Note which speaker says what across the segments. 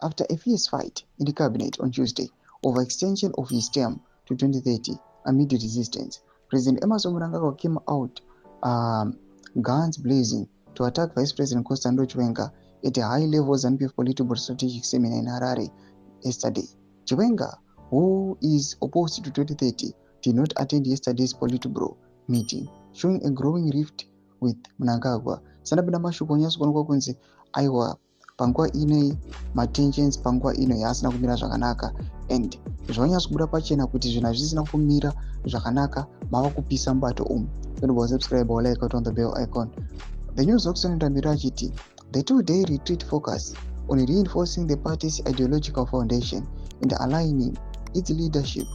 Speaker 1: After a fierce fight in the cabinet on Tuesday over extension of his term to 2030 amid resistance, President Emmerson Mnangagwa came out guns blazing to attack Vice President Chiwenga at a high-level ZANU-PF political strategic seminar in Harare yesterday. Chiwenga, who is opposed to 2030, did not attend yesterday's Politburo meeting, showing a growing rift with Mnangagwa. Sanabina mashuko nyaso kono kunzi aiwa panguva ine matensions panguva ino yaasina kumira zvakanaka, and zvanyatso kubuda pachena kuti zvinhu zvisina kumira zvakanaka mava kupisa mubato umu. Subscribe or like on the bell icon. The news also ndambira achiti the two-day retreat focus on reinforcing the party's ideological foundation and aligning its leadership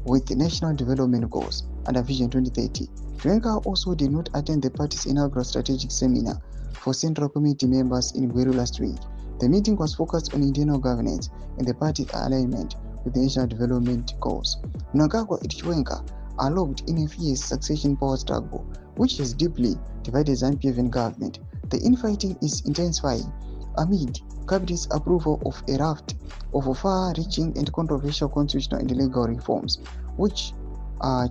Speaker 1: with the national development goals under Vision 2030. Chiwenga also did not attend the party's inaugural strategic seminar for Central Committee members in Gweru last week. The meeting was focused on internal governance and the party's alignment with the national development goals. Mnangagwa and Chiwenga are locked in a fierce succession power struggle, which has deeply divided ZANU-PF and government. The infighting is intensifying amid Cabinet's approval of a raft of far-reaching and controversial constitutional and legal reforms, which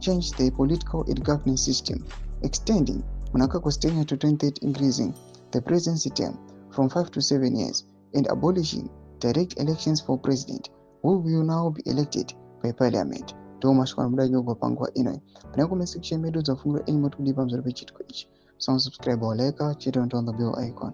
Speaker 1: changed the political and governance system, extending Mnangagwa's tenure to 2030, increasing the presidency term from 5 to 7 years, and abolishing direct elections for president, who will now be elected by parliament. Tomashwana muda nyogo pangwa ino. Paneko section medu za fungu enyi matu kudipa mzoro pechitko ichi. So subscribe or like, chito on the bell icon.